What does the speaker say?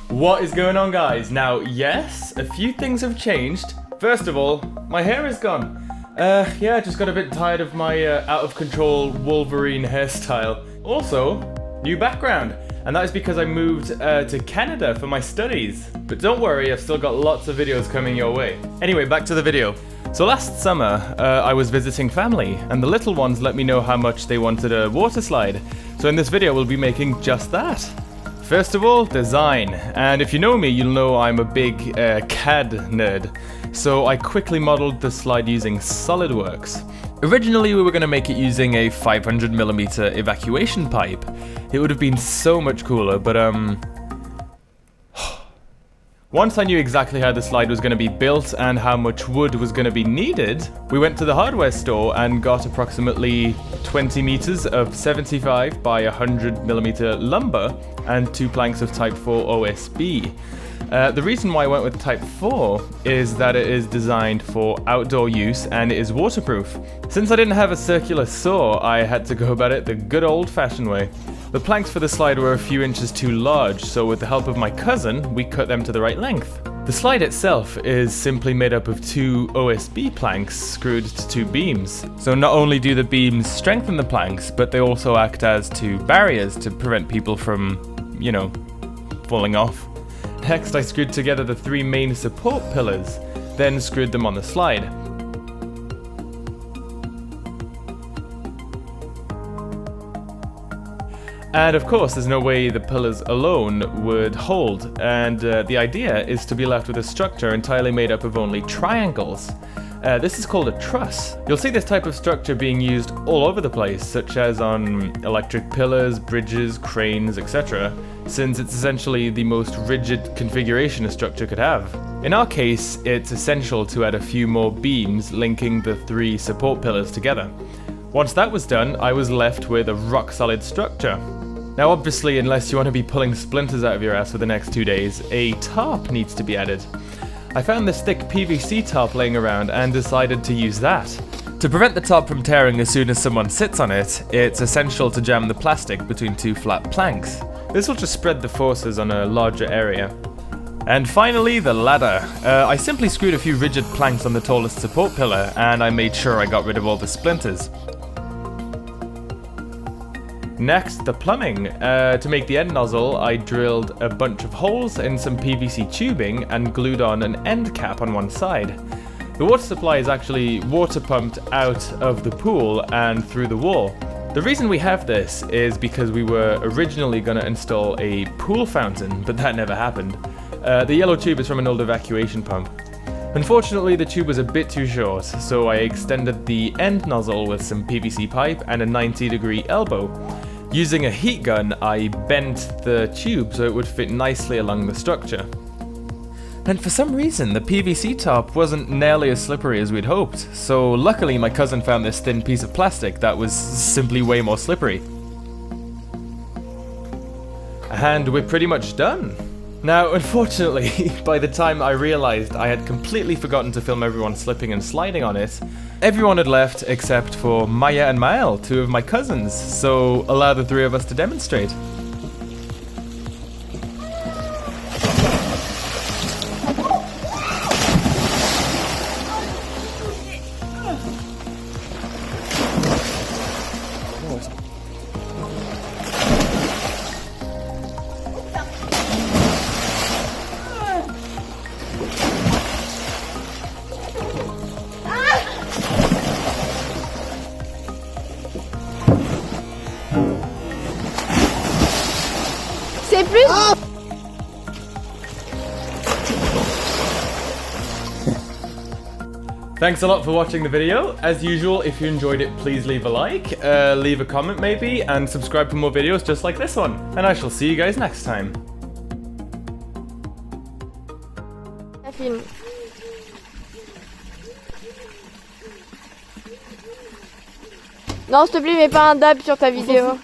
What is going on, guys? Now, yes, a few things have changed. First of all, my hair is gone. Yeah, I just got a bit tired of my out-of-control Wolverine hairstyle. Also, new background. And that is because I moved to Canada for my studies. But don't worry, I've still got lots of videos coming your way. Anyway, back to the video. So last summer, I was visiting family, and the little ones let me know how much they wanted a water slide. So in this video, we'll be making just that. First of all, design. And if you know me, you'll know I'm a big CAD nerd. So I quickly modeled the slide using SolidWorks. Originally, we were going to make it using a 500mm evacuation pipe. It would have been so much cooler, but once I knew exactly how the slide was going to be built and how much wood was going to be needed, we went to the hardware store and got approximately 20 meters of 75 by 100mm lumber and 2 planks of Type 4 OSB. The reason why I went with Type 4 is that it is designed for outdoor use and it is waterproof. Since I didn't have a circular saw, I had to go about it the good old-fashioned way. The planks for the slide were a few inches too large, so with the help of my cousin, we cut them to the right length. The slide itself is simply made up of 2 OSB planks screwed to 2 beams. So not only do the beams strengthen the planks, but they also act as 2 barriers to prevent people from, you know, falling off. Next, I screwed together the 3 main support pillars, then screwed them on the slide. And of course, there's no way the pillars alone would hold, and the idea is to be left with a structure entirely made up of only triangles. This is called a truss. You'll see this type of structure being used all over the place, such as on electric pillars, bridges, cranes, etc., since it's essentially the most rigid configuration a structure could have. In our case, it's essential to add a few more beams linking the 3 support pillars together. Once that was done, I was left with a rock-solid structure. Now obviously, unless you want to be pulling splinters out of your ass for the next 2 days, a tarp needs to be added. I found this thick PVC tarp laying around and decided to use that. To prevent the tarp from tearing as soon as someone sits on it, it's essential to jam the plastic between 2 flat planks. This will just spread the forces on a larger area. And finally, the ladder. I simply screwed a few rigid planks on the tallest support pillar, and I made sure I got rid of all the splinters. Next, the plumbing. To make the end nozzle, I drilled a bunch of holes in some PVC tubing and glued on an end cap on one side. The water supply is actually water pumped out of the pool and through the wall. The reason we have this is because we were originally going to install a pool fountain, but that never happened. The yellow tube is from an old evacuation pump. Unfortunately, the tube was a bit too short, so I extended the end nozzle with some PVC pipe and a 90-degree elbow. Using a heat gun, I bent the tube so it would fit nicely along the structure. And for some reason, the PVC top wasn't nearly as slippery as we'd hoped, so luckily my cousin found this thin piece of plastic that was simply way more slippery. And we're pretty much done. Now, unfortunately, by the time I realized I had completely forgotten to film everyone slipping and sliding on it, everyone had left except for Maya and Mael, 2 of my cousins, so allow the 3 of us to demonstrate. C'est plus... Oh! Thanks a lot for watching the video. As usual, if you enjoyed it, please leave a like, leave a comment maybe, and subscribe for more videos just like this one. And I shall see you guys next time. Film. Non, s'il te plaît, mets pas un dab sur ta vidéo.